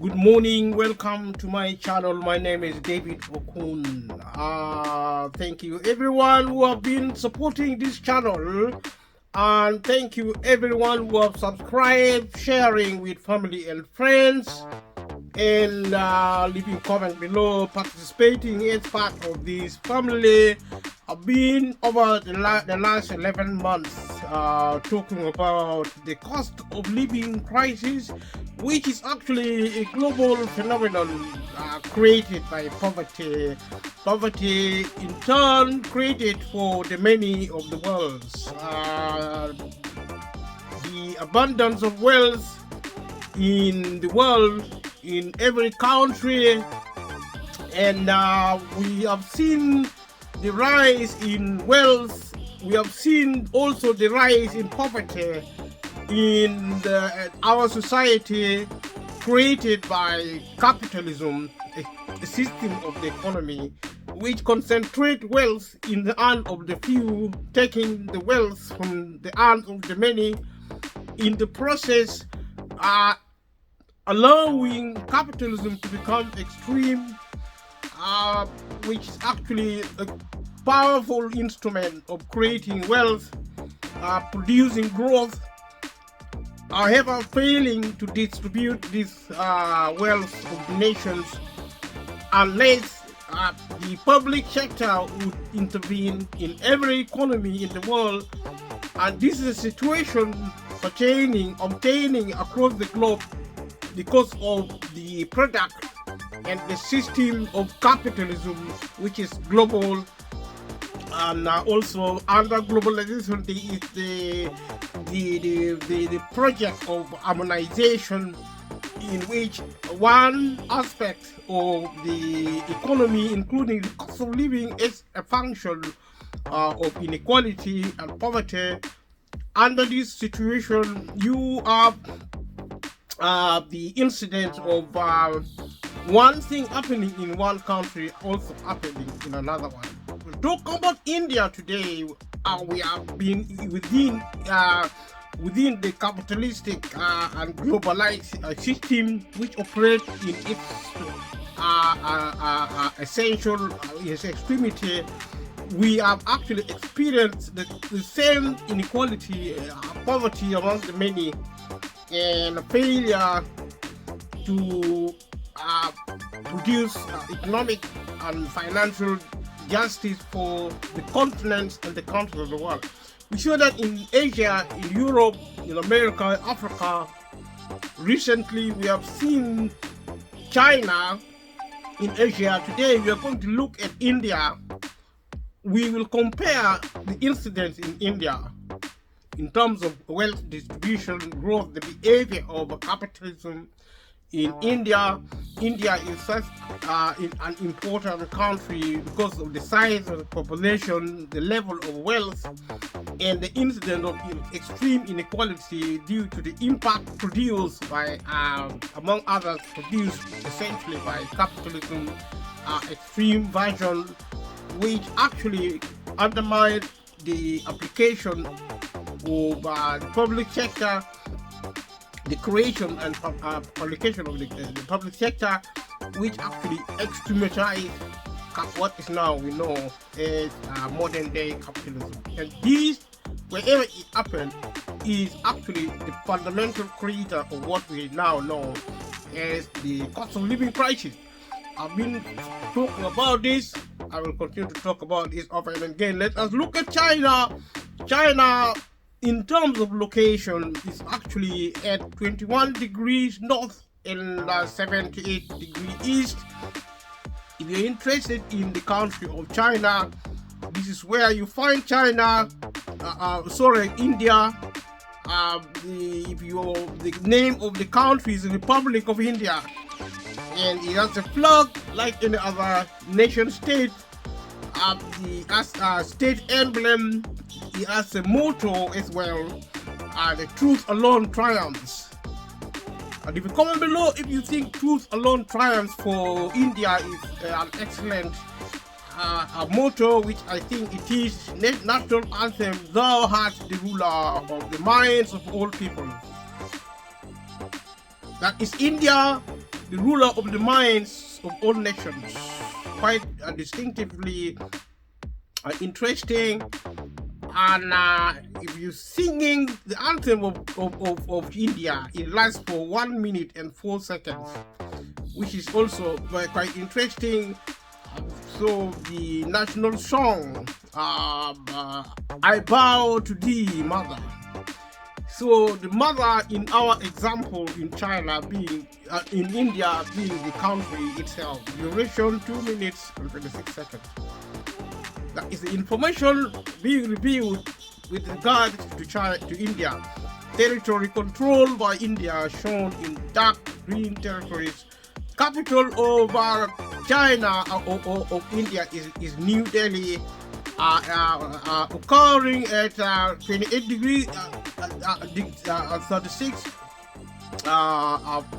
Good morning, welcome to my channel. My name is David Okun. Thank you everyone who have been supporting this channel, and thank you everyone who have subscribed, sharing with family and friends, and leaving comment below, participating as part of this family. I've been over the last 11 months talking about the cost of living crisis, which is actually a global phenomenon created by poverty. Poverty in turn created for the many of the world's. The abundance of wealth in the world, in every country, and we have seen the rise in wealth. We have seen also the rise in poverty in our society created by capitalism, a system of the economy which concentrate wealth in the hand of the few, taking the wealth from the hands of the many, in the process allowing capitalism to become extreme, which is actually a powerful instrument of creating wealth, producing growth, however failing to distribute this wealth of the nations unless the public sector would intervene in every economy in the world. And this is a situation obtaining across the globe because of the product and the system of capitalism, which is global. And also under globalization, the project of harmonization, in which one aspect of the economy, including the cost of living, is a function of inequality and poverty. Under this situation, you have the incident of one thing happening in one country also happening in another one. We'll talk about India today. We have been within the capitalistic and globalized system which operates in its essential its extremity. We have actually experienced the same inequality, poverty among the many, and a failure to produce economic and financial justice for the continents and the countries of the world. We saw that in Asia, in Europe, in America, Africa. Recently, we have seen China. In Asia today, we are going to look at India. We will compare the incidents in India in terms of wealth distribution, growth, the behavior of capitalism in India. India is such an important country because of the size of the population, the level of wealth, and the incident of extreme inequality due to the impact produced by, among others, produced essentially by capitalism, extreme version, which actually undermined the application of the public sector, the creation and application of the public sector, which actually extrematized what is now we know as modern day capitalism. And this, wherever it happened, is actually the fundamental creator of what we now know as the cost of living crisis. I've been talking about this. I will continue to talk about this over and again. Let us look at China. China, in terms of location, is actually at 21 degrees north and 78 degrees east. If you're interested in the country of China, this is where you find China. India. The name of the country is the Republic of India, and it has a flag like any other nation state. The state emblem, it has a motto as well, the truth alone triumphs. And if you comment below if you think truth alone triumphs for India is an excellent motto, which I think it is. National anthem, thou art the ruler of the minds of all people. That is India. the ruler of the minds of all nations. Quite distinctively interesting. And if you're singing the anthem of India, it lasts for 1 minute and 4 seconds, which is also quite interesting. So the national song, I bow to thee, mother. So the mother in our example in China being, in India being the country itself, duration 2 minutes and 26 seconds. That is the information being revealed with regard to India. Territory controlled by India shown in dark green territories. Capital of China of India is New Delhi, occurring at 28 degrees 36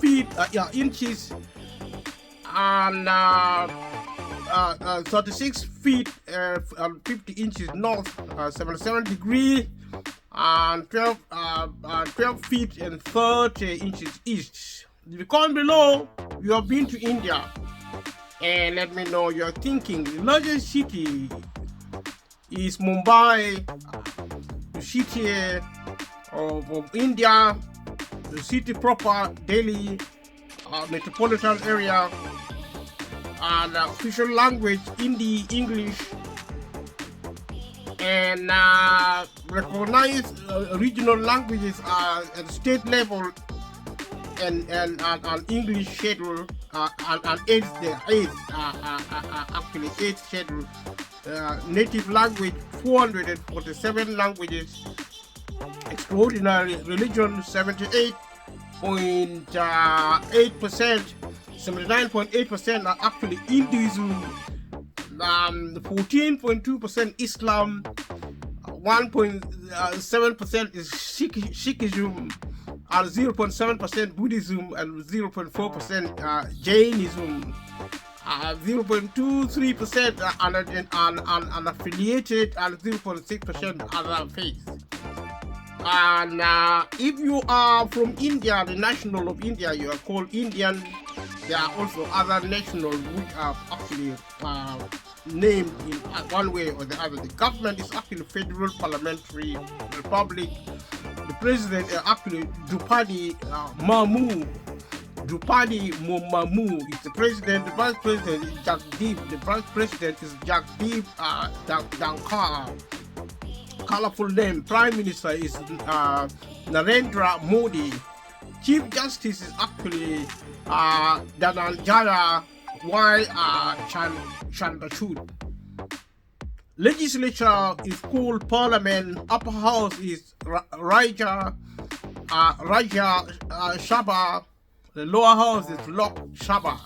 feet inches and 36 feet 50 inches north, 77 degrees and 12 feet and 30 inches east. If you comment below you have been to India, and let me know your thinking. The largest city is Mumbai, the city of India, the city proper, Delhi, metropolitan area, and official language, Hindi, English, and recognized regional languages at state level, and English schedule, and eighth schedule. Native language 447 languages. Extraordinary religion 78.8%, 79.8% are actually Hinduism, 14.2% Islam, 1.7% is Sikhism, and 0.7% Buddhism, and 0.4% Jainism. 0.23% unaffiliated, and 0.6% other faiths. And if you are from India, the national of India, you are called Indian. There are also other nationals which are actually named in one way or the other. The government is actually federal parliamentary republic. The president is actually Drupadi Murmu. Drupadi Murmu is the president. The vice president is Jagdeep. The vice president is Jagdeep Dhankar. Colorful name. Prime Minister is Narendra Modi. Chief Justice is actually Dhananjaya Y. Chandrachud. Legislature is called Parliament. Upper House is Rajya Sabha. The lower house is Lok Sabha.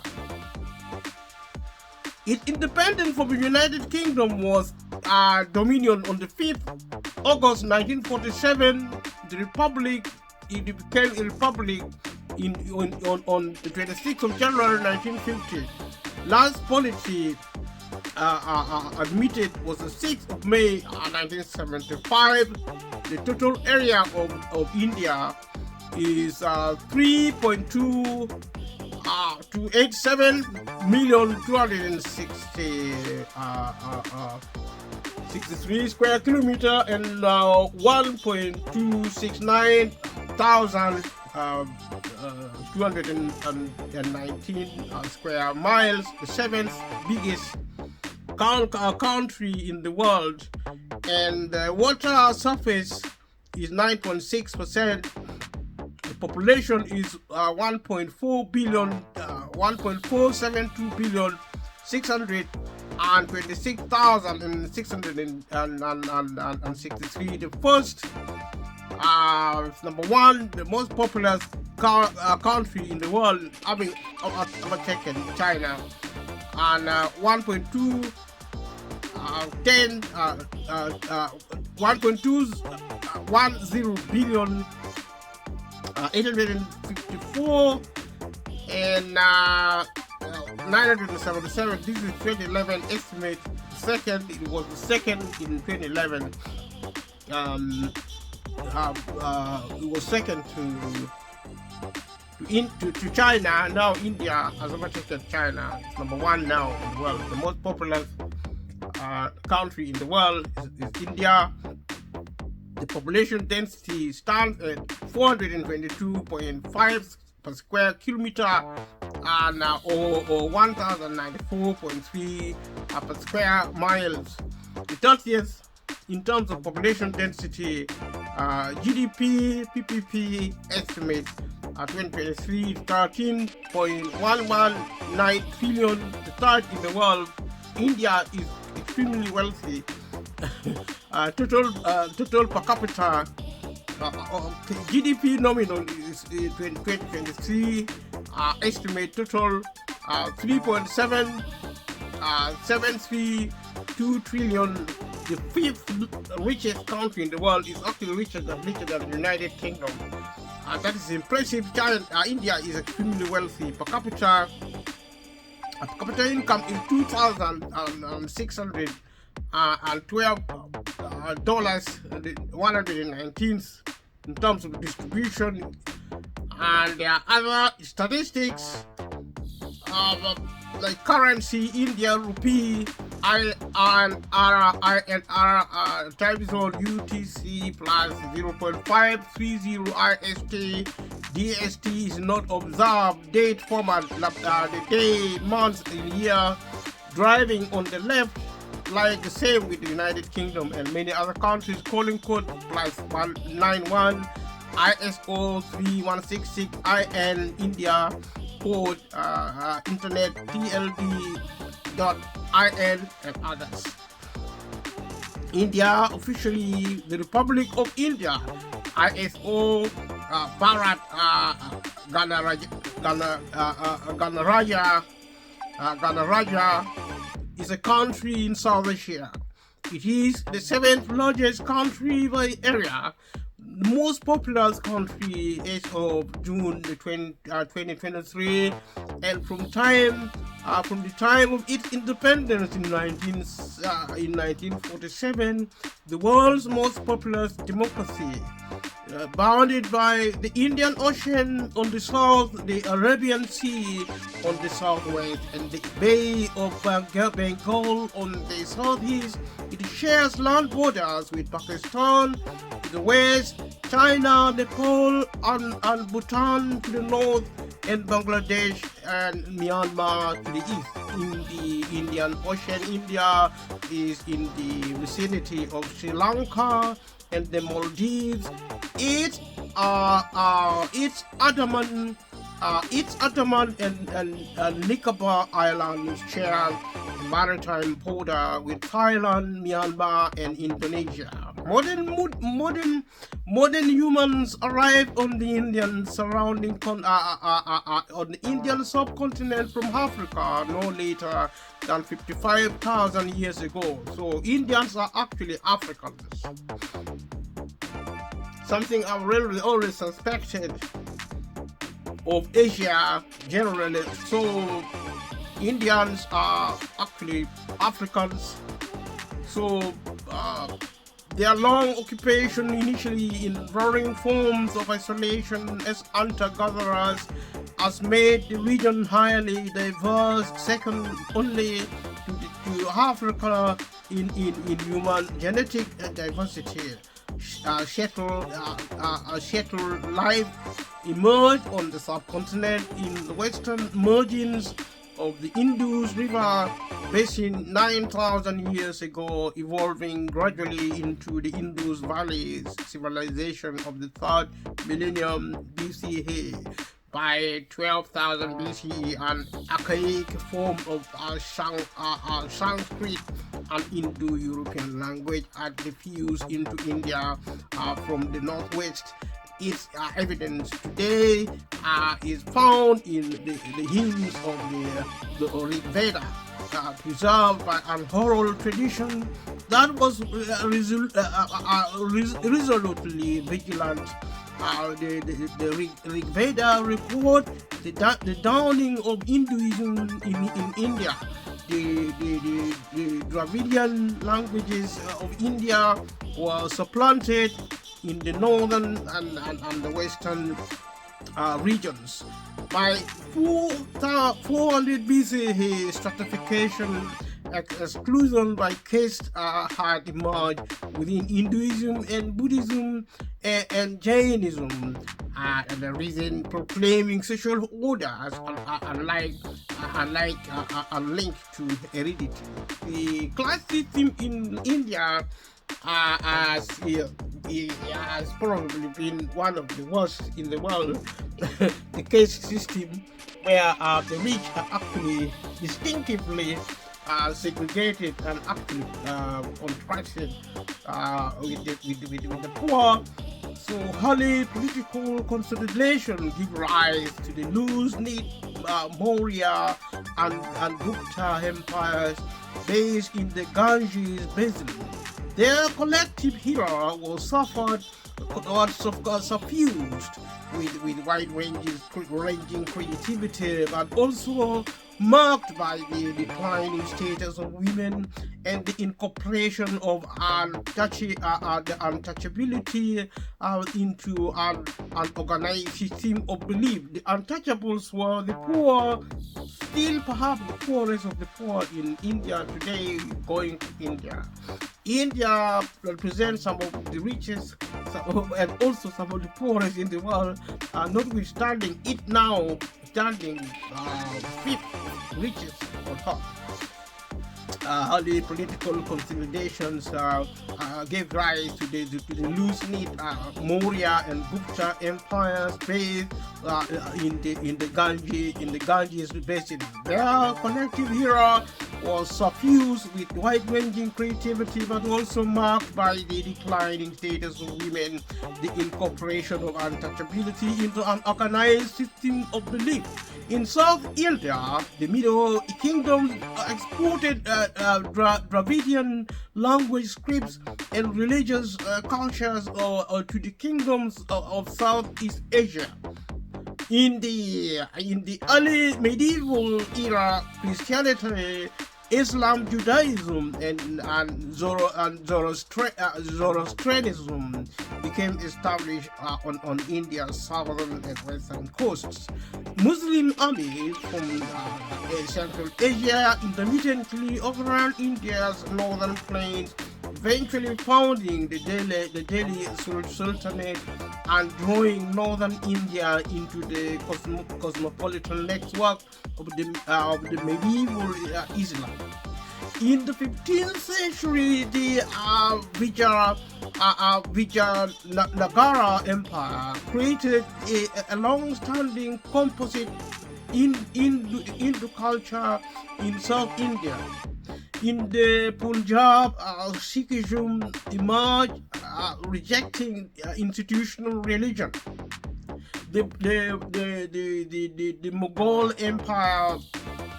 Its independence from the United Kingdom was dominion on the 5th August 1947. It became a republic on the 26th of January 1950. Last polity admitted was the 6th of May 1975. The total area of India is 3.287,263 square kilometer and 1.269 thousand 219 square miles. The 7th biggest country in the world, and the water surface is 9.6%. Population is 1.4 billion, 1.472 billion, 626,663. The first, number one, the most populous country in the world, having overtaken China, and 1.2 1.210 billion. 854 and 977. This is 2011 estimate. Second, it was the second in 2011. It was second to China. Now India has overtaken China. It's number one now in the world. The most populous country in the world is India. The population density stands at 422.5 per square kilometer, and or 1094.3 per square miles. The 30th in terms of population density. GDP PPP estimate 2023 13.119 trillion, the third in the world. India is extremely wealthy. Total per capita GDP nominal is 2023 estimate total 3.732 trillion. The fifth richest country in the world is actually richer than the United Kingdom. That is impressive. India is extremely wealthy. Per capita income is $2,612 $119 in terms of distribution. And there are other statistics like currency. India rupee, INR time zone UTC plus 0.530 IST. DST is not observed. Date format, the day, month, and year. Driving on the left, like the same with the United Kingdom and many other countries. Calling code plus 191 ISO 3166 IN India code internet TLD.IN and others. India officially the Republic of India. ISO Bharat Ganaraja is a country in South Asia. It is the 7th largest country by area, the most populous country as of June 2023, and from the time of its independence in 1947, the world's most populous democracy. Bounded by the Indian Ocean on the south, the Arabian Sea on the southwest, and the Bay of Bengal on the southeast. It shares land borders with Pakistan to the west, China, Nepal, and Bhutan to the north, and Bangladesh and Myanmar to the east. In the Indian Ocean, India is in the vicinity of Sri Lanka and the Maldives. Its Andaman and Nicobar Islands share maritime border with Thailand, Myanmar, and Indonesia. Modern humans arrived on the Indian surrounding on the Indian subcontinent from Africa no later than 55,000 years ago. So Indians are actually Africans. Something I've really always suspected of Asia generally. So Indians are actually Africans. So their long occupation, initially in varying forms of isolation as hunter-gatherers, has made the region highly diverse, second only to Africa in human genetic diversity. Shuttle life emerged on the subcontinent in the western margins of the Indus River basin 9,000 years ago, evolving gradually into the Indus Valley civilization of the 3rd millennium BCE. By 12,000 BCE, an archaic form of Sanskrit, an Indo-European language, had diffused into India from the northwest. Its evidence today is found in the hymns of the Rig Veda, preserved by an oral tradition that was resolutely vigilant. The Rig Veda record the dawning of Hinduism in India. The Dravidian languages of India were supplanted in the northern and the western regions. By 400 BC, stratification exclusion by caste had emerged within Hinduism and Buddhism and Jainism. And the reason proclaiming social order as linked to heredity. The class system in India has probably been one of the worst in the world. The caste system where the rich are actually distinctively segregated and actually contrasted with the poor. So early political consolidation give rise to the loose-knit Maurya and Gupta empires based in the Ganges basin. Their collective era was suffused with wide-ranging creativity, but also marked by the declining status of women and the incorporation of the untouchability into an organized system of belief. The untouchables were the poor, still perhaps the poorest of the poor in India today, going to India. India represents some of the richest and also some of the poorest in the world, notwithstanding it now standing fifth richest on top. Early political consolidations gave rise to the loose-knit Maurya and Gupta empires based in the Ganges basin. Their collective era was suffused with wide-ranging creativity, but also marked by the declining status of women, the incorporation of untouchability into an organized system of belief. In South India, the Middle Kingdom exported Dravidian language scripts and religious cultures to the kingdoms of Southeast Asia. In the early medieval era, Christianity, Islam, Judaism, and Zoroastrianism became established on India's southern and western coasts. Muslim armies from Central Asia intermittently overran India's northern plains, eventually founding the Delhi Sultanate and drawing northern India into the cosmopolitan network of the medieval Islam. In the 15th century, the Vijayanagara Empire created a long-standing composite Hindu culture in South India. In the Punjab, Sikhism emerged, rejecting institutional religion. The Mughal Empire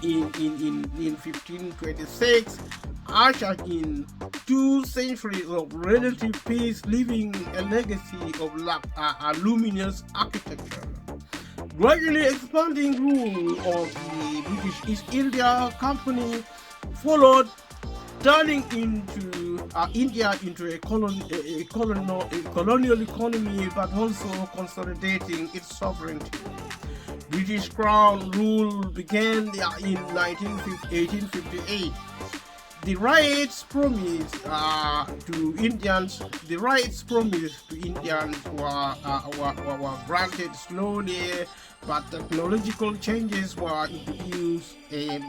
in 1526 ushered in 2 centuries of relative peace, leaving a legacy of luminous architecture. Gradually expanding rule of the British East India Company followed, turning India into a colonial economy, but also consolidating its sovereignty. British Crown rule began in 1858. The rights promised to Indians were granted slowly, but technological changes were introduced,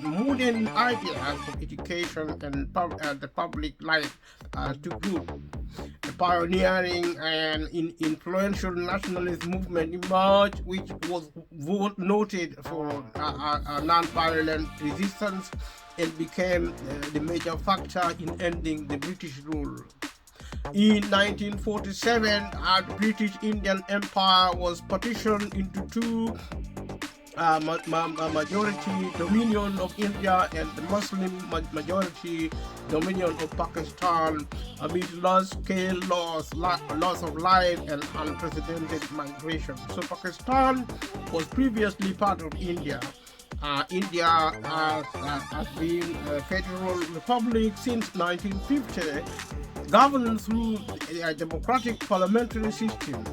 modern ideas of education and the public life took root. A pioneering and influential nationalist movement emerged, which was noted for non-violent resistance and became the major factor in ending the British rule. In 1947, the British Indian Empire was partitioned into 2, majority dominion of India and the Muslim majority dominion of Pakistan, amid large-scale loss of life and unprecedented migration. So Pakistan was previously part of India. India has been a federal republic since 1950, governed through a democratic parliamentary system.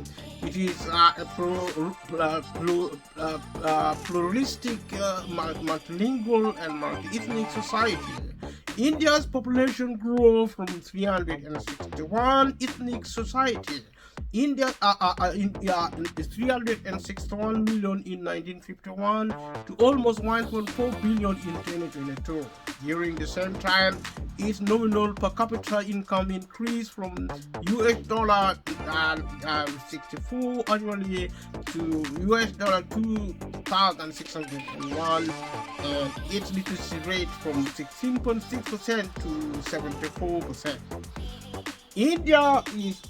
It is a pluralistic, multilingual, and multi-ethnic society. India's population grew from 361 ethnic society. India is 361 million in 1951 to almost 1.4 billion in 2022. During the same time, its nominal per capita income increased from $64 annually to $2,601, and its literacy rate from 16.6% to 74%. India is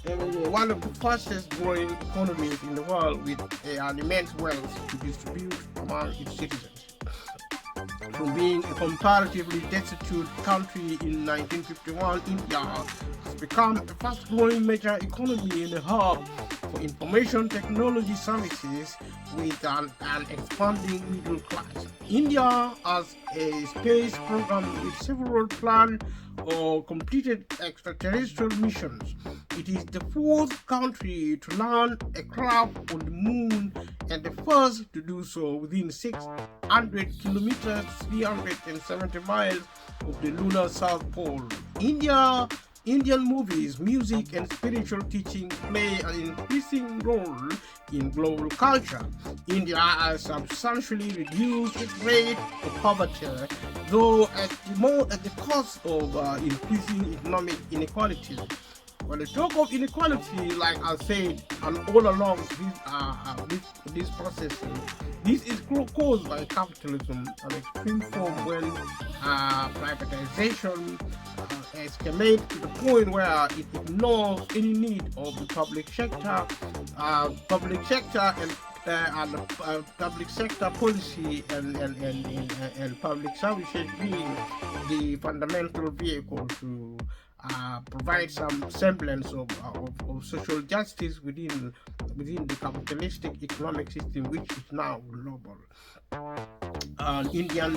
one of the fastest growing economies in the world, with an immense wealth to distribute among its citizens. From being a comparatively destitute country in 1951, India has become a fast-growing major economy and a hub for information technology services with an expanding middle class. India has a space program with several planned or completed extraterrestrial missions. It is the fourth country to land a craft on the moon and the first to do so within 600 kilometers, 370 miles of the lunar South Pole. Indian movies, music, and spiritual teaching play an increasing role in global culture. India has substantially reduced its rate of poverty, though at the cost of increasing economic inequality. When I talk of inequality, like I said, and all along this process, this is caused by capitalism, an extreme form when privatization escalates to the point where it ignores any need of the public sector and public sector policy and public services being the fundamental vehicle to provide some semblance of social justice within the capitalistic economic system, which is now global. India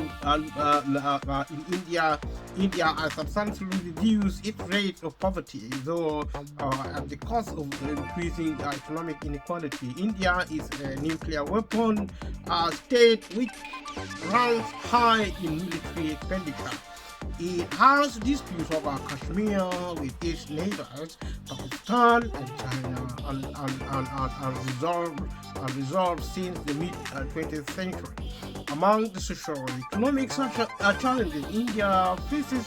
has substantially reduced its rate of poverty, though at the cost of increasing economic inequality. India is a nuclear weapon state which ranks high in military expenditure. It has disputes over Kashmir with its neighbors, Pakistan and China, unresolved since the mid-20th century. Among the socio-economic challenges India faces,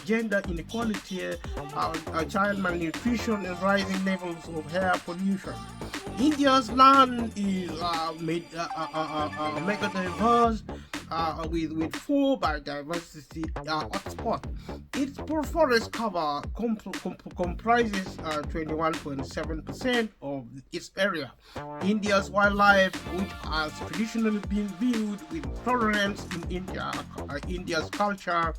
gender inequality, child malnutrition, and rising levels of air pollution. India's land is mega diverse, with 4 biodiversity hotspots. Its forest cover comprises 21.7% of its area. India's wildlife, which has traditionally been viewed with tolerance in India's culture,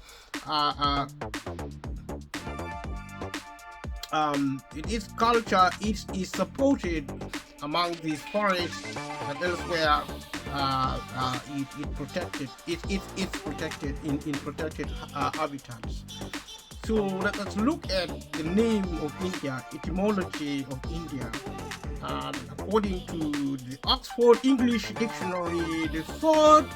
its culture is supported among these forests and elsewhere. It's protected in protected habitats. So let us look at the name of India, etymology of India. According to the Oxford English Dictionary, the third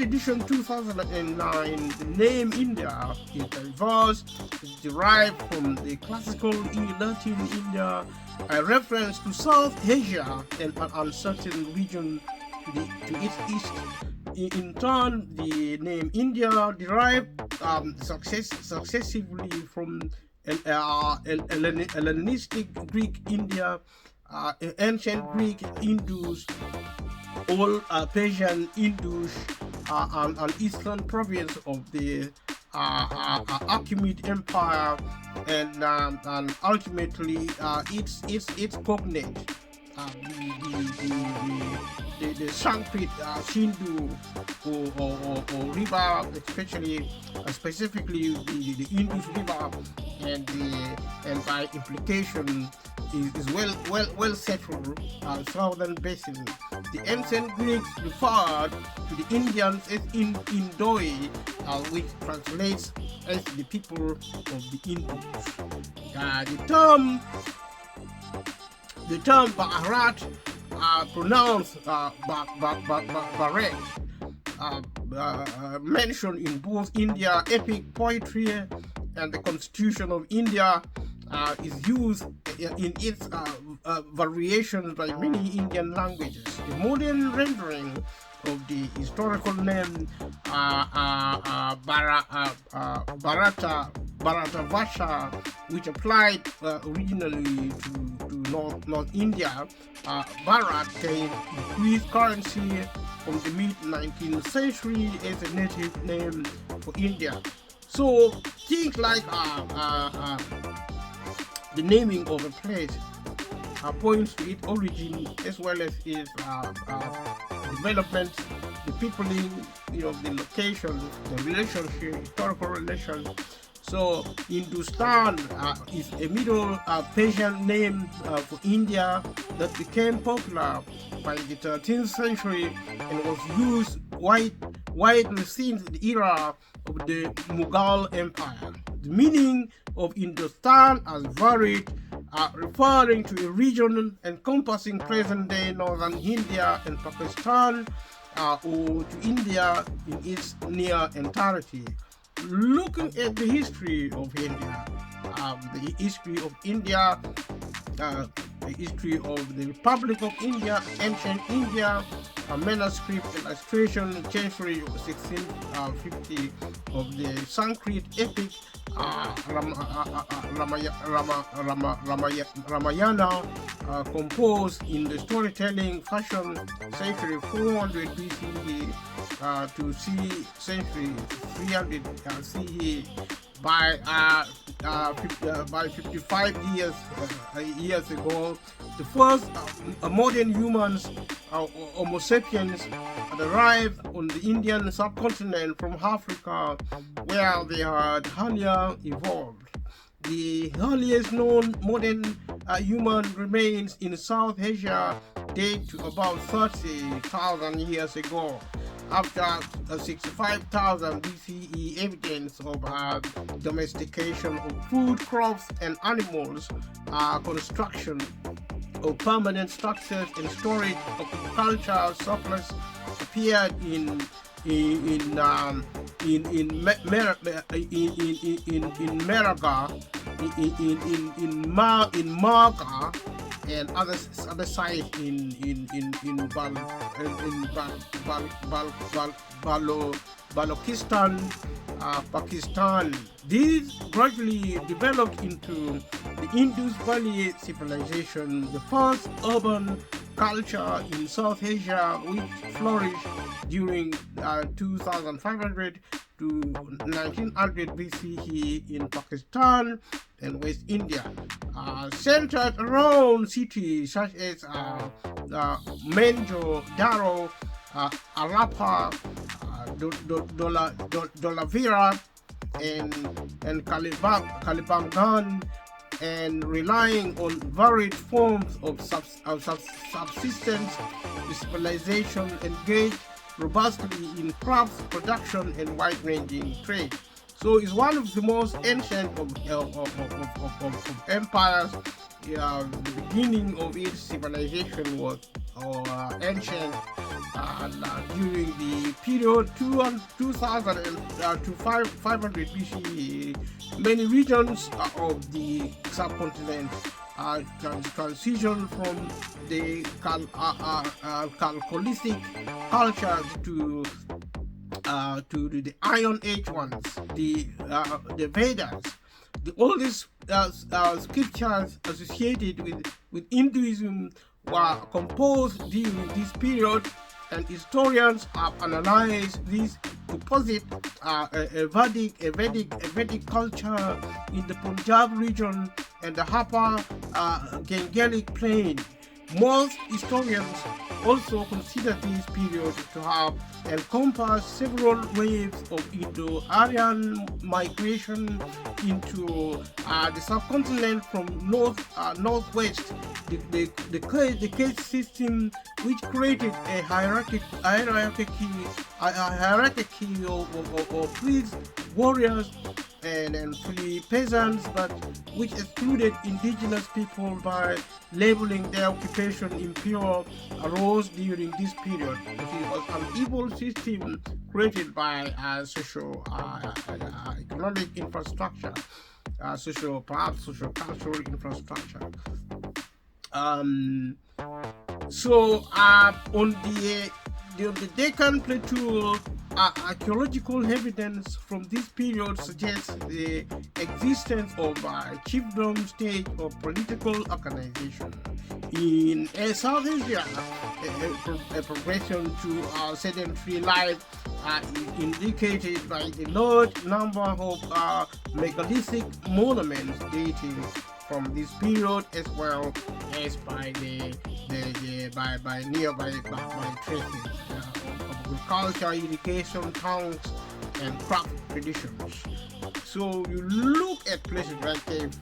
edition 2009, the name India is diverse. It's derived from the classical Latin India, a reference to South Asia and an uncertain region to its east. In turn, the name India derived successively from Hellenistic Greek India, ancient Greek Indus, Old Persian Indus, an eastern province of the Achaemenid Empire, and ultimately its cognate, the Sanskrit Sindhu or river, specifically the Indus River, and by implication is well settled southern basin. The ancient Greeks referred to the Indians as Indoi, which translates as the people of the Indus. The term Bharat, pronounced Bharat, mentioned in both India epic poetry and the Constitution of India, is used in its variations by many Indian languages. The modern rendering of the historical name Bharatavarsha, which applied originally to North India, Bharat gained increased currency from the mid-19th century as a native name for India. So things like the naming of a place points to its origin as well as its development, the peopling, the location, the relationship, historical relations. So Hindustan is a Middle Persian name for India that became popular by the 13th century and was used widely since the era of the Mughal Empire. The meaning of Hindustan has varied, referring to a region encompassing present-day northern India and Pakistan, or to India in its near entirety. Looking at the history of India, the history of the Republic of India, ancient India, a manuscript illustration, century 1650 of the Sanskrit epic Ramayana, composed in the storytelling fashion century 400 BCE to century 300 CE. By 55 years ago, the first modern humans, Homo sapiens, had arrived on the Indian subcontinent from Africa, where they had earlier evolved. The earliest known modern human remains in South Asia date to about 30,000 years ago. After 65,000 BCE, evidence of domestication of food, crops, and animals, construction of permanent structures, and storage of cultural surplus appeared in Maraga, in Marga, and other sites in Balochistan, Pakistan. These gradually developed into the Indus Valley civilization, the first urban culture in South Asia, which flourished during 2500 to 1900 BCE in Pakistan and West India, centered around cities such as Mohenjo-daro, Harappa, Dholavira, and Kalibangan, and relying on varied forms of subsistence, civilization engaged robustly in crafts production and wide-ranging trade. So it's one of the most ancient of empires. The beginning of its civilization was ancient during the period 2000 to 500 BCE. Many regions of the subcontinent transition from the Chalcolithic culture to the Iron Age ones, the Vedas. The oldest scriptures associated with Hinduism were composed during this period, and historians have analyzed this to posit a Vedic culture in the Punjab region and the Upper Gangelic plain. Most historians also consider this period to have encompassed several waves of Indo-Aryan migration into the subcontinent from northwest. The caste system, which created a hierarchy of priests, warriors, and free peasants, but which excluded indigenous people by labeling their occupation impure, arose during this period. It was an evil system created by economic infrastructure, perhaps social cultural infrastructure. On the Deccan Plateau, archaeological evidence from this period suggests the existence of a chiefdom state or political organization. In South Asia, a progression to sedentary life is indicated by the large number of megalithic monuments dating from this period, as well as by nearby traces of agriculture, irrigation, tongues, and craft traditions. So you look at places like cave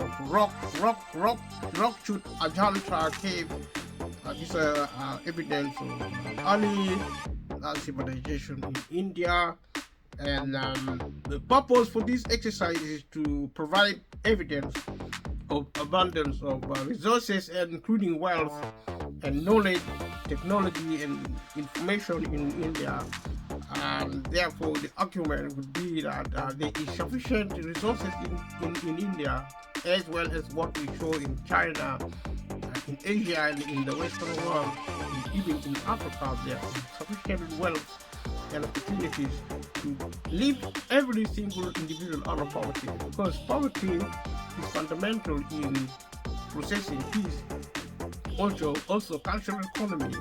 of Rock-Chut Ajanta cave. These are evidence of early civilization in India. And the purpose for this exercise is to provide evidence of abundance of resources, including wealth and knowledge, technology, and information in India. And therefore, the argument would be that there is sufficient resources in India, as well as what we show in China, in Asia, and in the Western world, and even in Africa. There is sufficient wealth and opportunities to lift every single individual out of poverty, because poverty is fundamental in processing peace. Also cultural economy,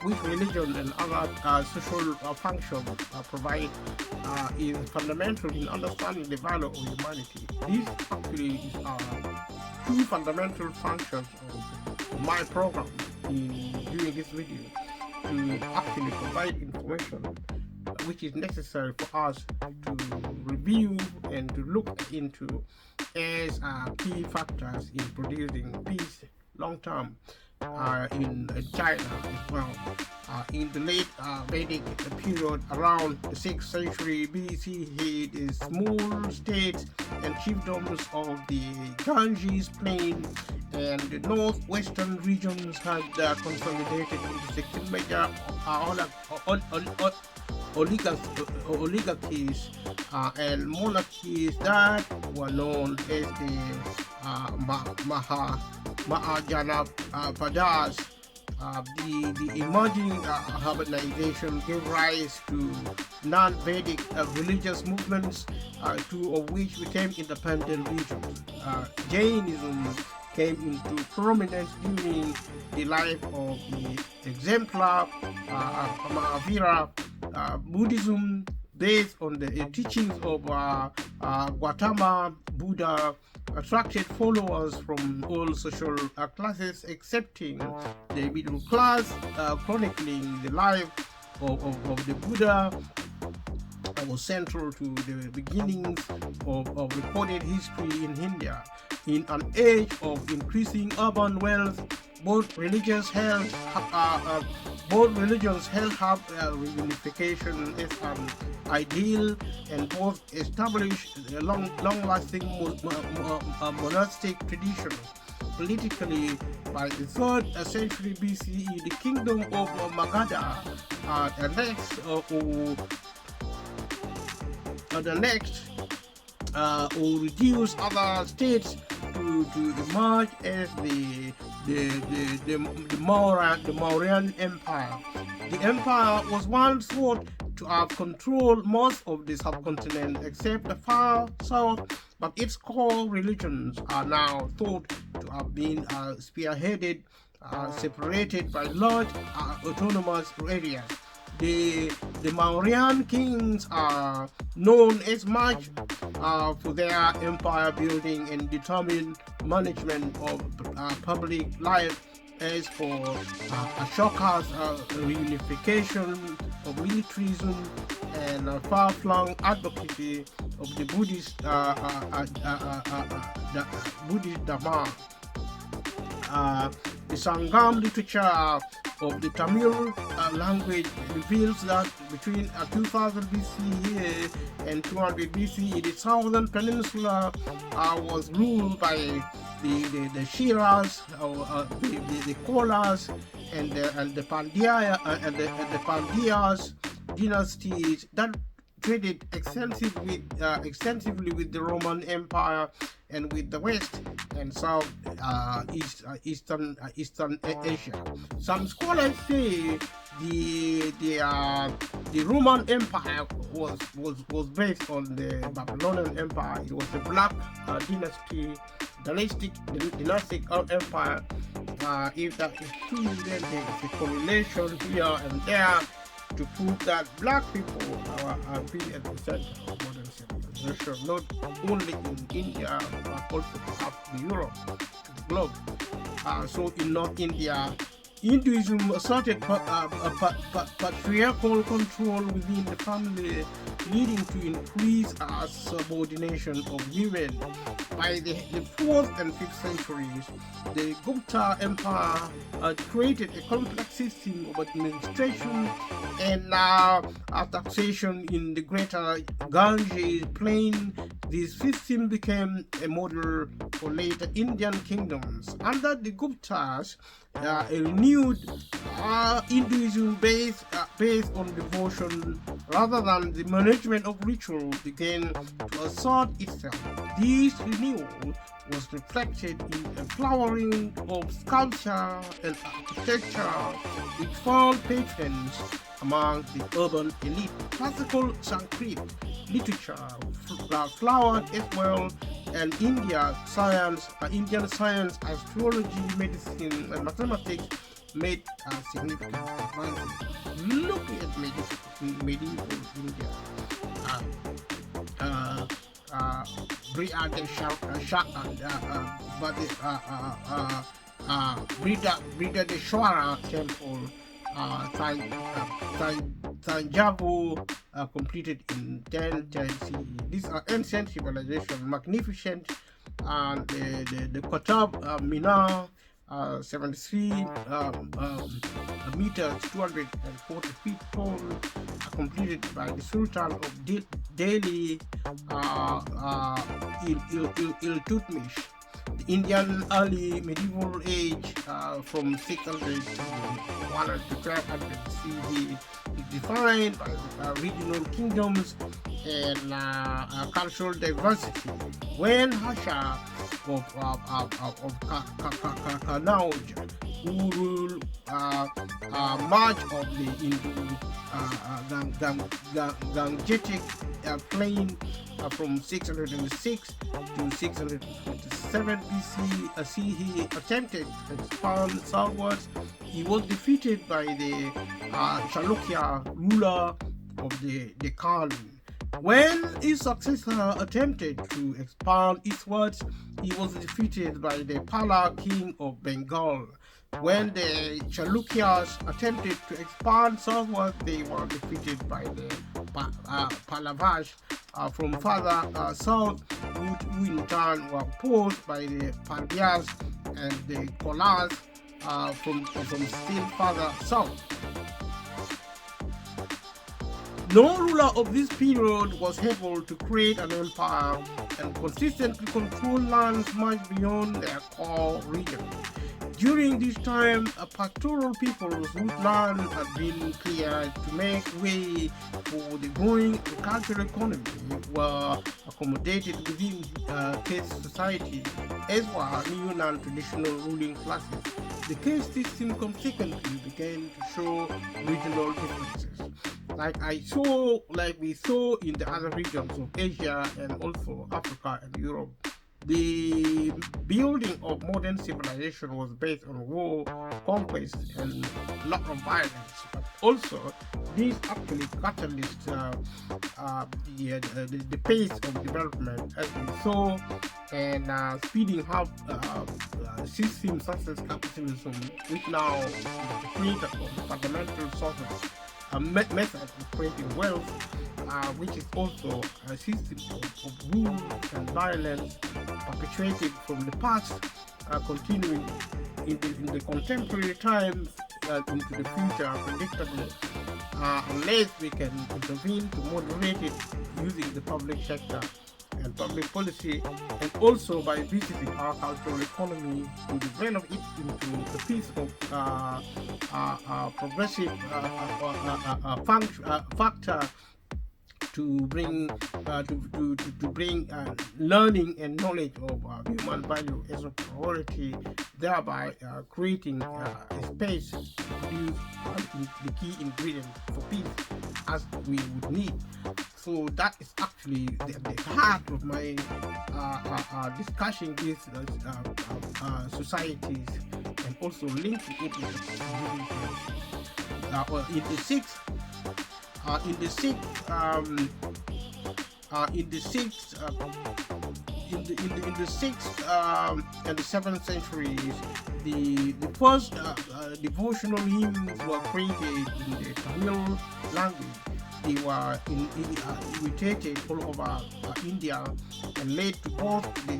which religion and other social functions provide, is fundamental in understanding the value of humanity. These actually are two fundamental functions of my program during this video, to actually provide information which is necessary for us to review and to look into as key factors in producing peace long term in China as well. In the late Vedic period, around the 6th century BCE, the small states and chiefdoms of the Ganges plain and the northwestern regions had consolidated into 16 major oligarchies and monarchies that were known as the Mahajanapadas. The emerging urbanization gave rise to non-Vedic religious movements, two of which became independent regions. Jainism came into prominence during the life of the exemplar Mahavira. Buddhism, based on the teachings of Gautama Buddha, attracted followers from all social classes, excepting the middle class, chronicling the life of the Buddha. Was central to the beginnings of recorded history in India. In an age of increasing urban wealth, both religions held have reunification as an ideal, and both established long-lasting monastic traditions. Politically, by the 3rd century BCE, the kingdom of Magadha, the next or reduce other states to emerge as the Mauryan Empire. The empire was once thought to have controlled most of the subcontinent except the far south, but its core religions are now thought to have been spearheaded, separated by large autonomous areas. The Mauryan kings are known as much for their empire building and determined management of public life as for Ashoka's reunification of militarism and far-flung advocacy of the Buddhist Buddhist Dharma. The Sangam literature of the Tamil language reveals that between 2000 BCE and 200 BCE, the southern peninsula was ruled by the Shiras, the Kolas, and the Pandyas dynasties that traded extensively with the Roman Empire and with the West and South Eastern Asia. Some scholars say the Roman Empire was based on the Babylonian Empire. It was a black dynastic empire. If that is true, then there is a correlation here and there to prove that black people are being at the center of modern civilization, not only in India but also perhaps in Europe, to the globe. So in North India, Hinduism asserted patriarchal control within the family, leading to increased subordination of women. By the 4th and 5th centuries, the Gupta Empire created a complex system of administration and taxation in the greater Ganges plain. This system became a model for later Indian kingdoms. Under the Guptas, a renewed Hinduism based on devotion rather than the management of ritual began to assert itself. This renewal was reflected in a flowering of sculpture and architecture, which found patrons among the urban elite. Classical Sanskrit literature flowered as well, and Indian science, astrology, medicine, and mathematics made significant advances. Looking at medieval India, Brihadeshwara temple, Tanjavur, completed in 1010 CE. These are ancient civilizations, magnificent, and the Qatab Minar, 73 meters, 240 feet tall, completed by the Sultan of Delhi, Iltutmish. The Indian early medieval age, from 600 to 1200 CE, is defined by regional kingdoms and cultural diversity. When Harsha of Kannauj, who ruled much of the Gangetic plain from 606 to 647 CE, attempted to expand southwards. He was defeated by the Chalukya ruler of the Deccan. When his successor attempted to expand eastwards, he was defeated by the Pala king of Bengal. When the Chalukyas attempted to expand southward, they were defeated by the Pallavas from further south, who in turn were opposed by the Pandyas and the Kolas from still further south. No ruler of this period was able to create an empire and consistently control lands much beyond their core region. During this time, pastoral peoples whose land had been cleared to make way for the growing agricultural economy were accommodated within caste society, as were new non-traditional ruling classes. The caste system consequently began to show regional differences, like we saw in the other regions of Asia and also Africa and Europe. The building of modern civilization was based on war, conquest, and a lot of violence. But also, this actually catalyzed the pace of development as we saw, and speeding up system success capitalism, which now is the creator of the fundamental sources method of creating wealth, which is also a system of rule and violence perpetuated from the past, continuing in the contemporary times into the future, predictable, unless we can intervene to moderate it using the public sector and public policy, and also by visiting our cultural economy to develop it into a piece of progressive factor to bring learning and knowledge of human value as a priority, thereby creating a space to produce the key ingredient for peace as we would need. So that is actually the heart of my discussing these societies, and also linking it with the community. In the 6th and the 7th centuries, the first devotional hymns were created in the Tamil language. They were imitated all over India and led to both the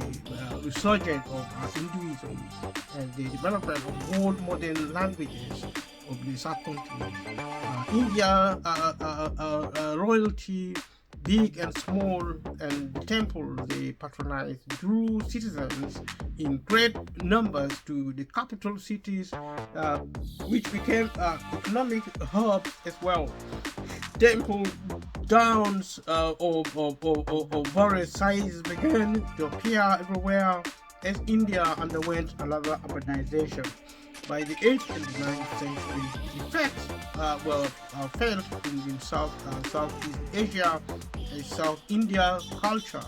resurgence of Hinduism and the development of more modern languages of the subcontinent. India royalty, big and small, and the temple they patronized drew citizens in great numbers to the capital cities, which became economic hubs as well. Temple towns of various sizes began to appear everywhere as India underwent another urbanization. By the 8th and 9th centuries, the effects were felt in Southeast Asia, and South India culture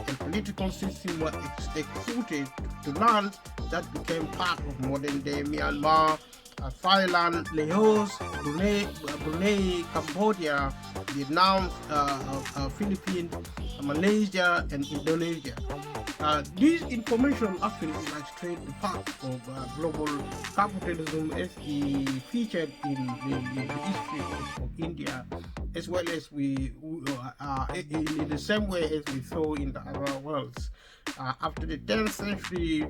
and political system were exported to lands that became part of modern-day Myanmar, Thailand, Laos, Brunei, Cambodia, Vietnam, Philippines, Malaysia, and Indonesia. This information actually illustrates the fact of global capitalism as featured in the history of India, as well as in the same way as we saw in the other worlds. After the 10th century,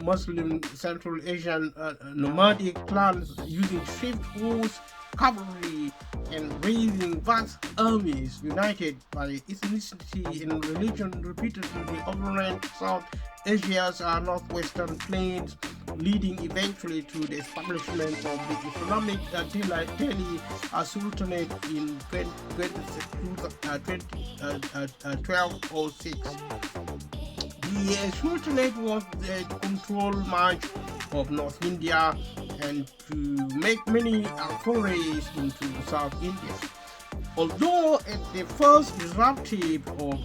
Muslim Central Asian nomadic clans using swift horse cavalry and raising vast armies united by ethnicity and religion repeatedly overran South Asia's northwestern plains, leading eventually to the establishment of the Islamic Delhi Sultanate in 1206. The Sultanate was to control much of North India and to make many forays into South India. Although at the first disruptive for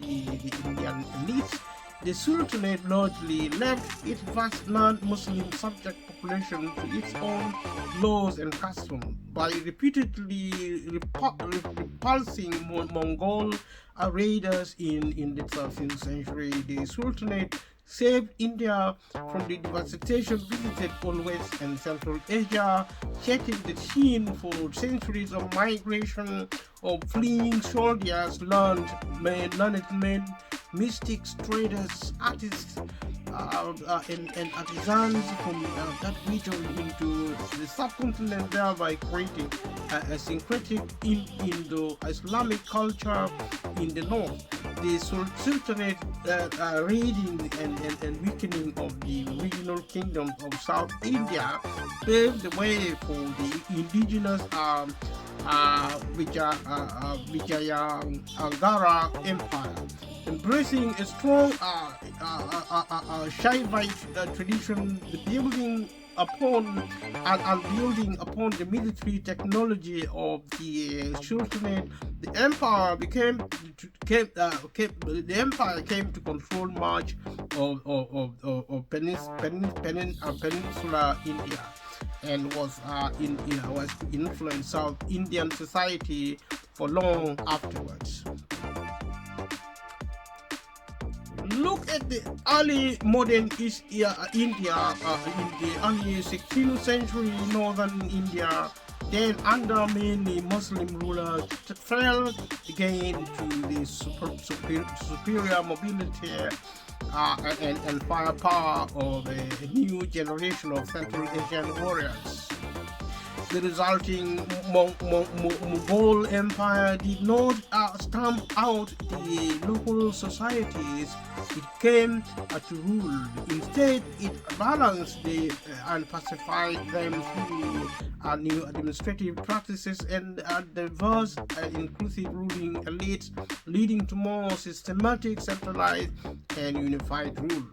the Indian elites, the Sultanate largely left its vast non-Muslim subject population to its own laws and customs. By repeatedly repulsing Mongol raiders in the 13th century, the Sultanate saved India from the devastation visited all West and Central Asia, setting the scene for centuries of migration of fleeing soldiers, learned men, mystics, traders, artists, and artisans from that region into the subcontinent, thereby creating a syncretic Indo-Islamic culture in the north. The Sultanate raiding and weakening of the regional kingdoms of South India paved the way for the indigenous Vijayanagar Empire, embracing a strong Shaivite tradition, building upon the military technology of the Sultanate. The empire came to control much of peninsular India. and was was to influence South Indian society for long afterwards. Look at the early modern East India in the early 16th century northern India, then under mainly Muslim rulers, fell again to the superior mobility and firepower of a new generation of Central Asian warriors. The resulting Mughal Empire did not stamp out the local societies it came to rule. Instead, it balanced and pacified them through new administrative practices and diverse inclusive ruling elites, leading to more systematic, centralized, and unified rule.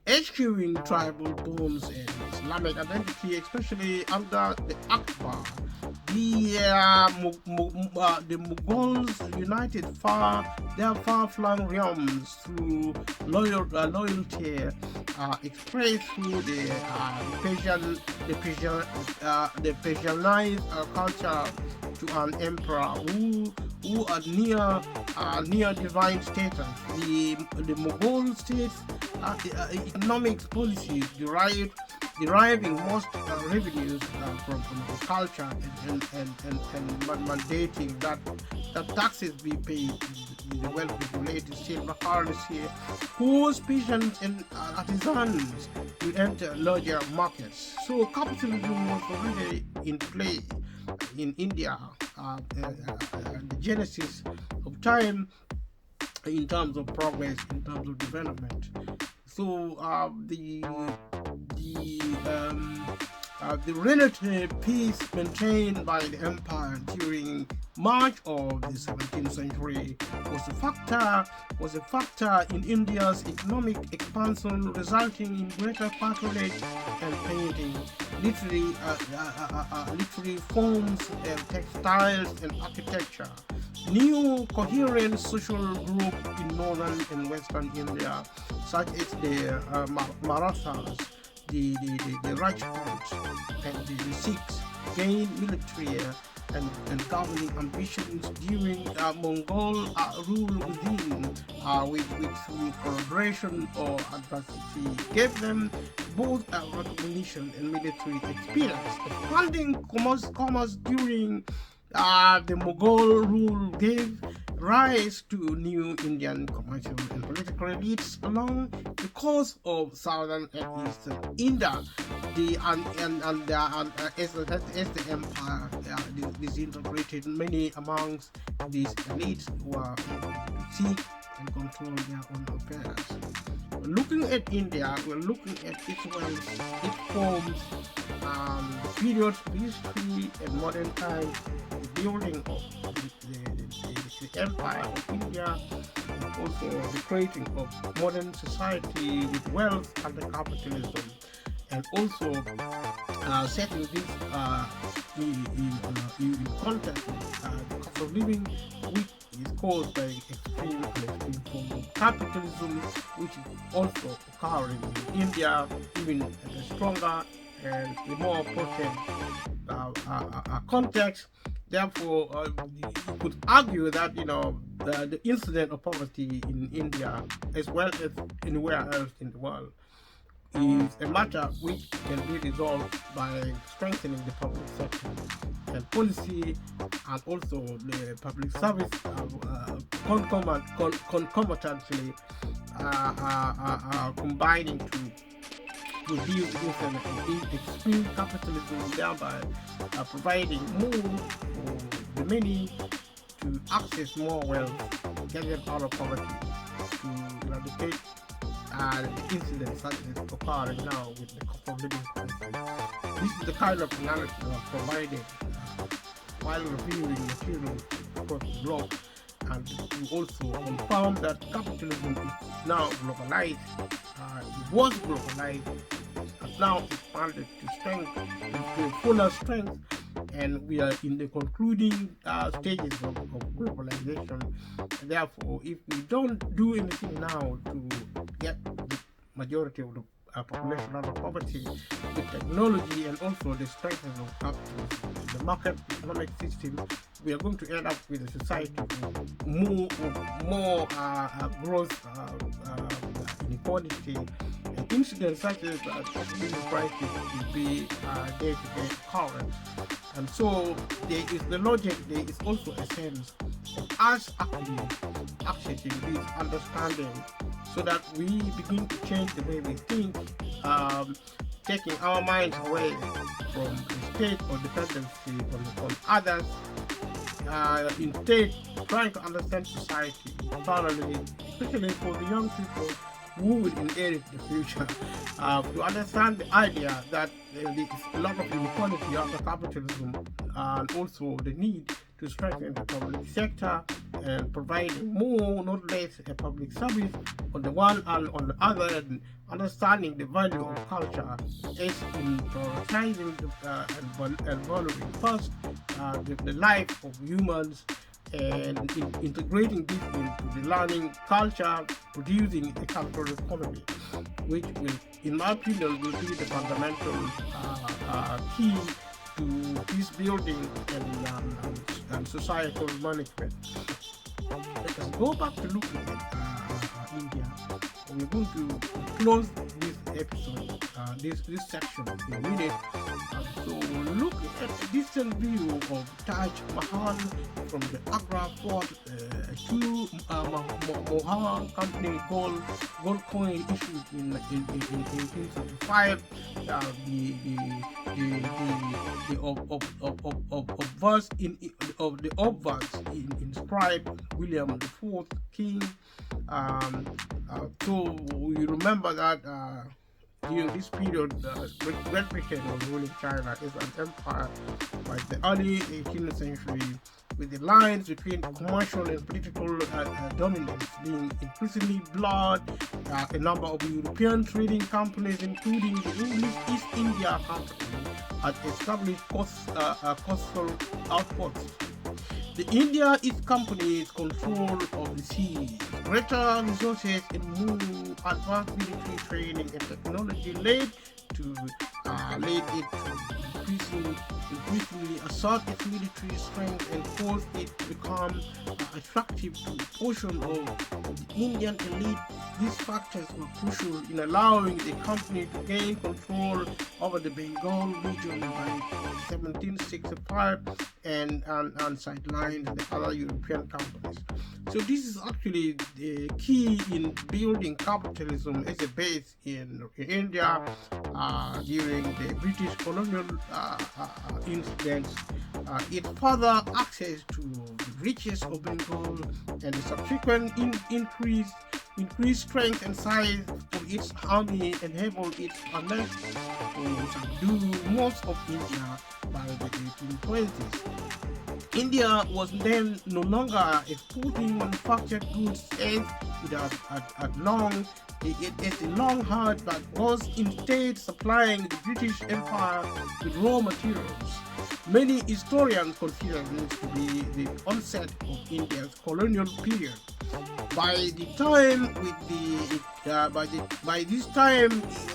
Eschewing tribal bonds and Islamic identity, especially under the Akbar, the Mughals united their far-flung realms through loyalty expressed through the Persianized culture to an emperor who are near divine status. The Mughal states economic policies deriving most revenues from agriculture and mandating that taxes be paid to the well-regulated state currency, whose peasants and artisans will enter larger markets. So capitalism was already in play in India, the genesis of time in terms of progress, in terms of development. So the relative peace maintained by the empire during much of the 17th century was a factor in India's economic expansion, resulting in greater patronage and painting, literary forms, textiles, and architecture. New coherent social group in northern and western India, such as the Marathas, the Rajputs, and the Sikhs, gained military and governing ambitions during Mongol rule within, which through collaboration or adversity gave them both recognition and military experience. Expanding commerce during the Mughal rule gave rise to new Indian commercial and political elites along the coast of southern and eastern India. As the empire disintegrated, many amongst these elites were able to seek and control their own affairs. Looking at India, we're looking at its wealth, its forms, periods of history and modern times, the building of the empire of India, and also the creating of modern society with wealth under capitalism, and also setting this in context with the cost of living, which is caused by extreme form of capitalism, which is also occurring in India, even at a stronger and a more potent context. Therefore, you could argue that the incidence of poverty in India, as well as anywhere else in the world, is a matter which can be resolved by strengthening the public sector and policy, and also the public service concomitantly combining to reduce extreme capitalism, thereby providing more for the many to access more wealth, get them out of poverty, to eradicate the incidents such as occurring now with the cost of living crisis. This is the kind of analysis provided while reviewing material across the globe, and to also confirm that capitalism is now globalized. It was globalized, has now expanded to fuller strength, and we are in the concluding stages of globalization. Therefore, if we don't do anything now to get the majority of the population out of poverty with technology and also the strengthening of capitalism, the market economic system, we are going to end up with a society with more growth, inequality, and incidents such as population crisis will be day-to-day occurrence. And so there is the logic, there is also a sense of us actually accessing this understanding so that we begin to change the way we think, taking our minds away from the state or dependency on others, instead trying to understand society thoroughly, especially for the young people who will inherit the future, to understand the idea that there is a lot of inequality under capitalism, and also the need to strengthen the public sector and provide more, not less, a public service on the one and on the other, and understanding the value of culture is in prioritizing and valuing first the life of humans, and integrating this into the learning culture, producing a cultural economy, which will, in my opinion, will be the fundamental key to peace building and societal management. Let us go back to looking at India. We're going to close this episode, this section in a minute. So look at a distant view of Taj Mahal from the Agra fort to Mohang company gold coin issued in 1875. The obverse inscribed William IV King. So we remember that during this period, Great Britain was ruling China as an empire by the early 18th century, with the lines between commercial and political dominance being increasingly blurred. A number of European trading companies, including the English East India Company, had established coastal outposts. The India East Company's control of the sea, greater resources, and more advanced military training and technology led it to increasingly assert its military strength and caused it to become attractive to a portion of the Indian elite. These factors were crucial in allowing the company to gain control over the Bengal region by 1765 and sidelined the other European companies. So this is actually the key in building capitalism as a base in India during the British colonial incidents. Its further access to the riches of Bengal and the subsequent increased strength and size of its army enabled its army to subdue most of India by the 1820s. India was then no longer exporting manufactured goods as it had long had, but was instead supplying the British Empire with raw materials. Many historians consider this to be the onset of India's colonial period. By this time,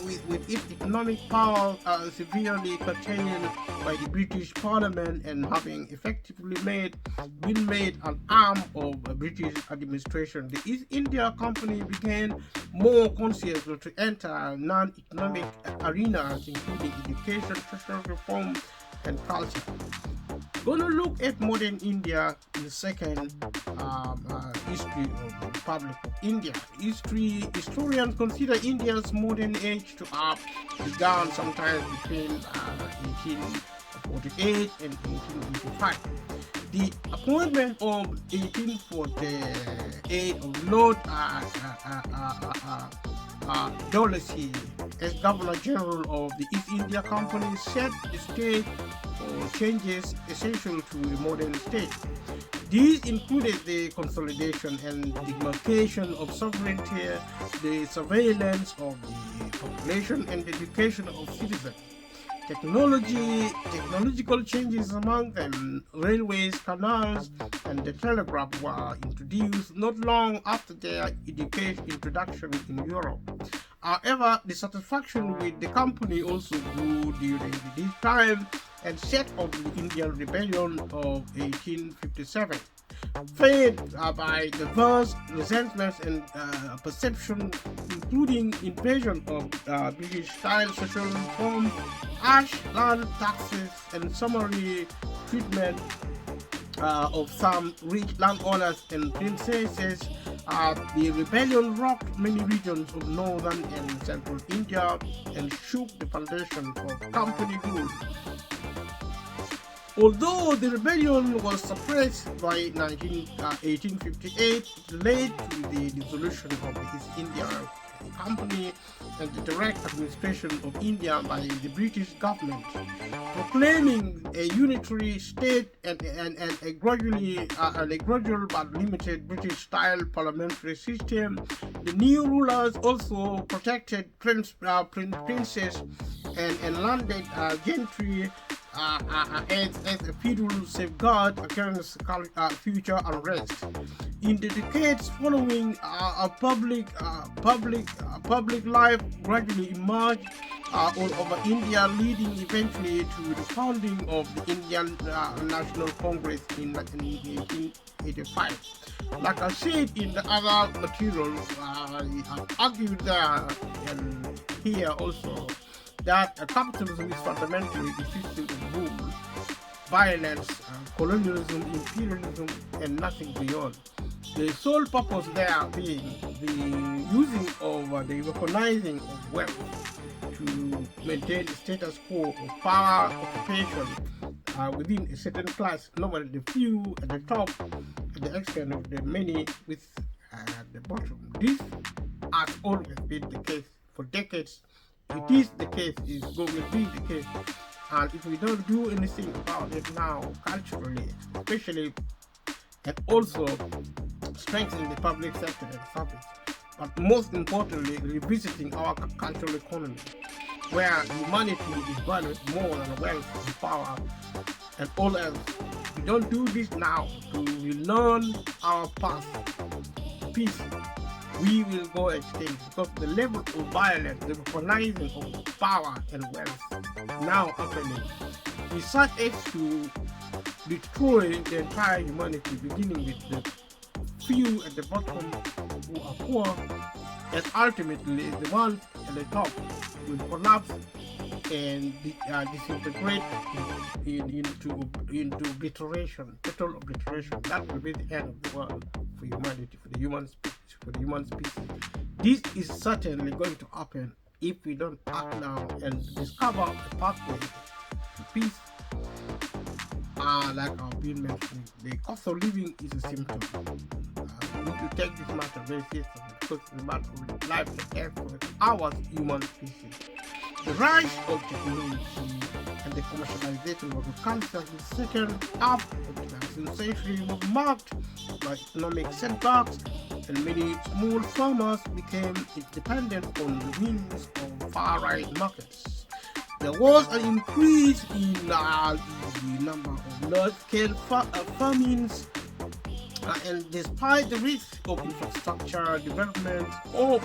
with its economic power severely curtailed by the British Parliament and having effectively been made an arm of the British administration, the East India Company began more conscious to enter non-economic arenas, including education, social reform, and culture. Going to look at modern India in the second history of the Republic of India. Historians consider India's modern age to have begun sometime between 1848 and 1885. The appointment of 1848 of Lord Dulhousie as Governor General of the East India Company set the stage for changes essential to a modern state. These included the consolidation and demarcation of sovereignty, the surveillance of the population, and the education of citizens. Technological changes among them, railways, canals, and the telegraph were introduced not long after their introduction in Europe. However, dissatisfaction with the company also grew during this time and set off the Indian Rebellion of 1857, fed by diverse resentments and perception, including invasion of British-style social reform, harsh land taxes, and summary treatment of some rich landowners and princesses. The rebellion rocked many regions of northern and central India and shook the foundation of company rule. Although the rebellion was suppressed by 1858, it led to the dissolution of the East India Company and the direct administration of India by the British government, proclaiming a unitary state and a gradual but limited British-style parliamentary system. The new rulers also protected princes and landed gentry as a federal safeguard against future unrest. In the decades following, public life gradually emerged all over India, leading eventually to the founding of the Indian National Congress in 1885. Like I said in the other materials, I argued there and here also that capitalism is fundamentally the system of rule, violence, colonialism, imperialism, and nothing beyond. The sole purpose there being the using of the weaponizing of wealth to maintain the status quo of power occupation within a certain class, normally the few at the top, at the expense of the many with the bottom. This has always been the case for decades. It is the case, is going to be the case, and if we don't do anything about it now, culturally, especially, and also strengthening the public sector and service, but most importantly, revisiting our cultural economy, where humanity is valued more than wealth and power and all else. If we don't do this now to relearn our past, peace, we will go extinct, because the level of violence, the weaponizing of power and wealth now happening is such as to destroy the entire humanity, beginning with the few at the bottom who are poor, and ultimately the ones at the top will collapse and disintegrate into obliteration, total obliteration. That will be the end of the world for humanity, for the human species. This is certainly going to happen if we don't act now and discover a pathway to peace. Like I've been mentioning, the cost of living is a symptom. We need to take this matter very seriously, because it's a matter of life and death for our human species. The rise of technology and the commercialization of agriculture in the second half of the 19th century was marked by economic setbacks, and many small farmers became dependent on the means of far-right markets. There was an increase in the number of large-scale famines, and despite the risk of infrastructure development or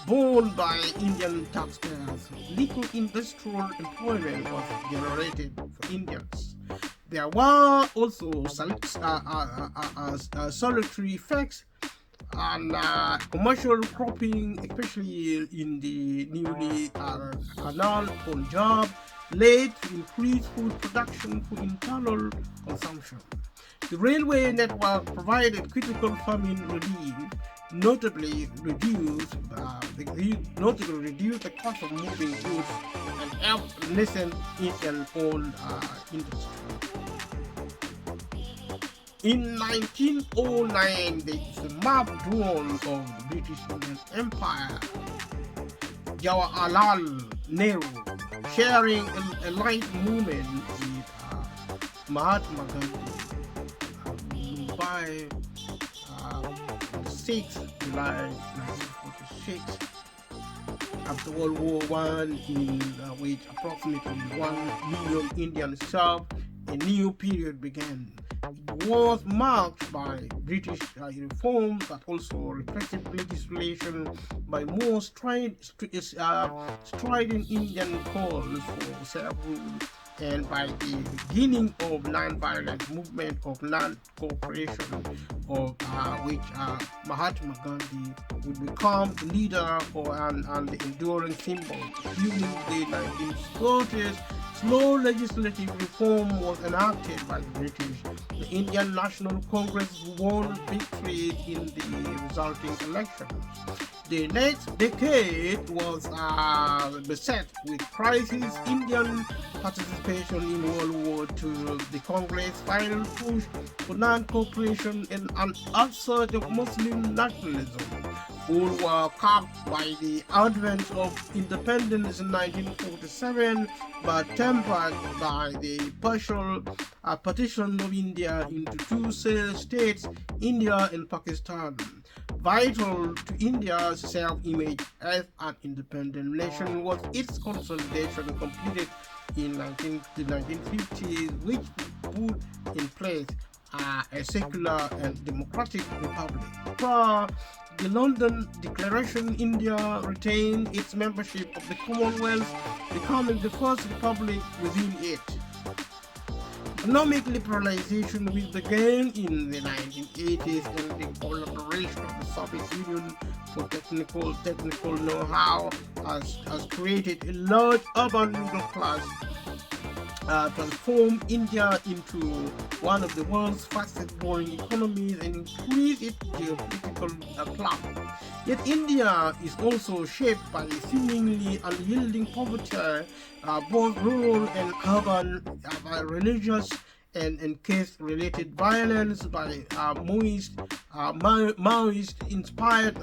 borne by Indian taxpayers, little industrial employment was generated for Indians. There were also solitary effects and commercial cropping, especially in the newly canal Punjab, led to increased food production for internal consumption. The railway network provided critical famine relief, notably reduced the cost of moving goods and helped nascent Indian-owned industry. In 1909, there is a map drawn of the British Indian Empire. Jawaharlal Nehru sharing a light movement with Mahatma Gandhi. Mumbai, 6th July 1946. After World War I, in which approximately 1 million Indians served, a new period began. was marked by British reforms, but also repressive legislation, by more strident Indian calls for self-rule, and by the beginning of non-violent movement of non-cooperation, of which Mahatma Gandhi would become the leader and the enduring symbol. During the 1930s, slow legislative reform was enacted by the British. The Indian National Congress won victory in the resulting elections. The next decade was beset with crises. Indian participation in World War II, the Congress' final push for non-cooperation, and an upsurge of Muslim nationalism. All were capped by the advent of independence in 1947, but tempered by the partial partition of India into two states, India and Pakistan. Vital to India's self-image as an independent nation was its consolidation completed in the 1950s, which put in place a secular and democratic republic. Per the London Declaration, India retained its membership of the Commonwealth, becoming the first republic within it. Economic liberalization, which began in the 1980s, and the collaboration of the Soviet Union for technical know-how has created a large urban middle class, transformed India into one of the world's fastest growing economies, and increased its geopolitical clout. Yet India is also shaped by seemingly unyielding poverty, both rural and urban, by religious and caste-related violence, by Maoist-inspired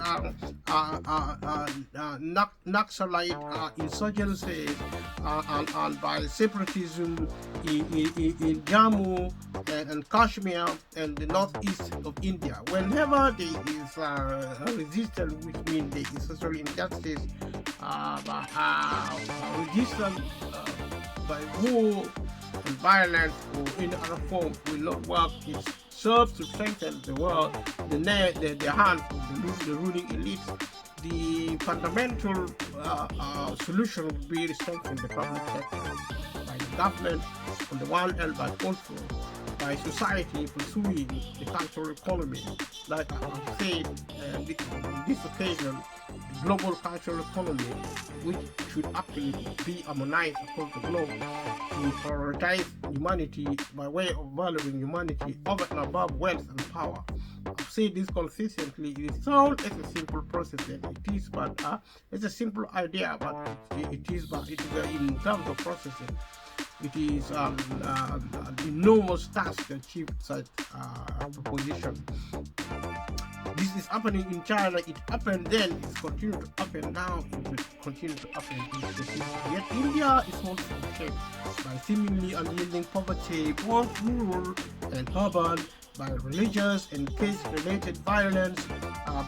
Naxalite insurgencies, and by separatism in Jammu and Kashmir and the northeast of India. Whenever there is resistance, which means there is social injustice, resistance by war and violence or any other form will not work. It serves to strengthen the world, the hands of the ruling elites. The fundamental solution would be to strengthen the public sector by the government on the one hand, but also by society pursuing the cultural economy. Like I have said, on this occasion, the global cultural economy, which should actually be harmonized across the globe to prioritize humanity by way of valuing humanity over and above wealth and power. I've said this consistently. It sounds as a simple process, and it is, but it's a simple idea, but it is in terms of processing. It is an enormous task to achieve such proposition. This is happening in China. It happened then. It's continuing to happen now. It will continue to happen in the future. Yet India is also shaped by seemingly unyielding poverty, both rural and urban, by religious and caste-related violence,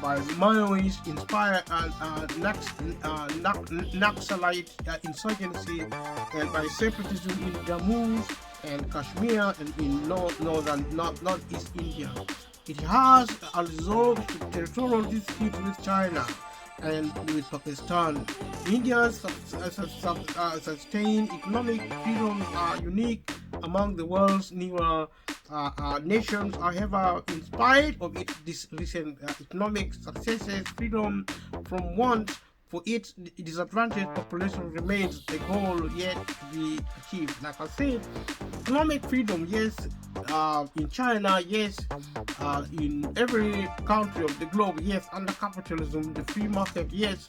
by Maoist-inspired Naxalite insurgency, and by separatism in Jammu and Kashmir and in northeast India. It has unresolved territorial disputes with China and with Pakistan. India's sustained economic freedoms are unique among the world's newer nations. However, in spite of its recent economic successes, freedom from want for its disadvantaged population remains a goal yet to be achieved. Like I said, economic freedom, yes, in China, yes, in every country of the globe, yes, under capitalism, the free market, yes.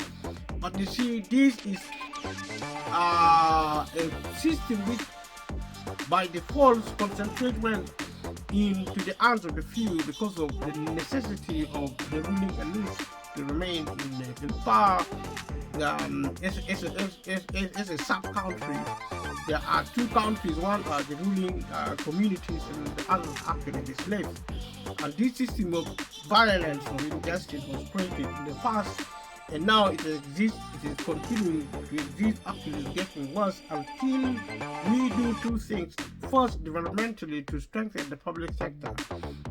But you see, this is a system which by default concentrates wealth into the hands of the few because of the necessity of the ruling elite to remain in power. As a sub-country, there are two countries. One are the ruling communities, and the other actually the slaves. And this system of violence or injustice was created in the past, and now it exists. It is continuing to exist. Actually, it's getting worse until we do two things. first, developmentally, to strengthen the public sector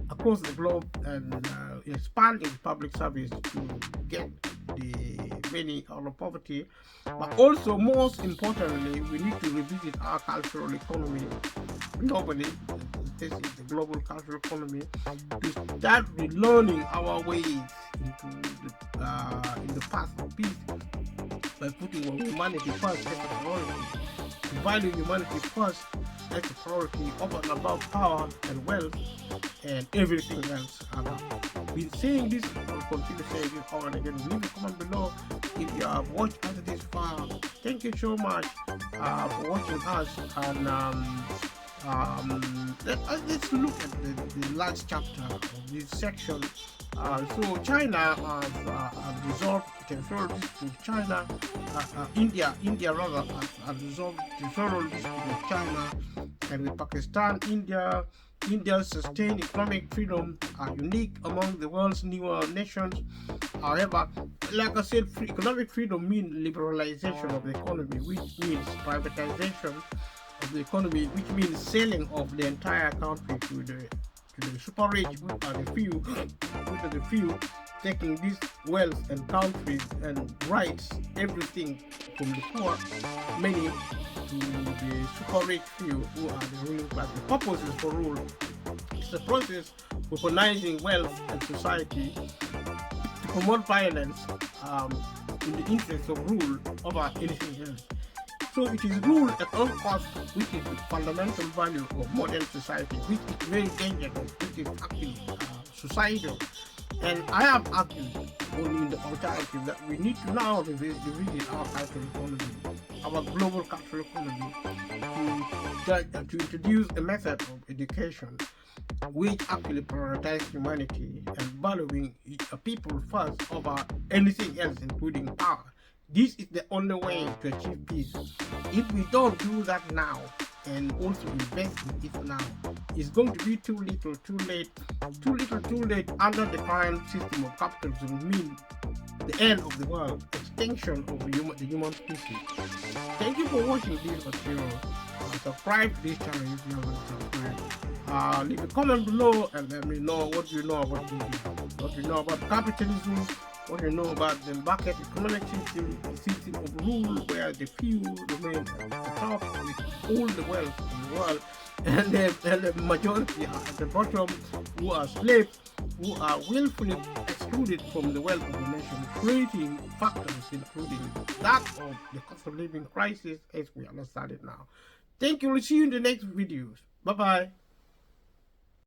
across the globe and expanding public service to get the many out of poverty. But also, most importantly, we need to revisit our cultural economy globally. This is the global cultural economy, to start relearning our ways into in the path of peace by putting humanity first as a priority, valuing humanity first as a priority over and above power and wealth and everything else. I've been saying this, I'll continue saying it over and again. Leave a comment below if you have watched us this far. Thank you so much for watching us, and let's look at the last chapter of this section. So China has resolved territorial dispute with China. India rather has resolved territorial dispute with China, and with Pakistan. India's sustained economic freedom are unique among the world's newer nations. However, like I said, economic freedom means liberalization of the economy, which means privatization of the economy, which means selling of the entire country to the super rich, which are the few, taking this wealth and countries and rights, everything from the poor, many, to the super rich few who are the ruling class. The purpose is for rule. It's a process of weaponizing wealth and society to promote violence in the interest of rule over anything else. So it is rule at all costs, which is the fundamental value of modern society, which is very dangerous, which is actually suicidal. And I have argued only in the alternative that we need to now revisit our cultural economy, our global cultural economy, to introduce a method of education which actually prioritizes humanity and valuing people first over anything else, including power. This is the only way to achieve peace. If we don't do that now and also invest in it now, it's going to be too little, too late. Too little, too late under the current system of capitalism mean the end of the world, extinction of the human species. Thank you for watching this material. Subscribe to this channel if you haven't subscribed. Leave a comment below and let me know what you know about this, what you know about capitalism, what you know about the market economic system of rule, where the few remain at the top with all the wealth in the world, and the majority are at the bottom, who are slaves, who are willfully excluded from the wealth of the nation, creating factors including that of the cost of living crisis as we understand it now. Thank you. We'll see you in the next videos. Bye bye.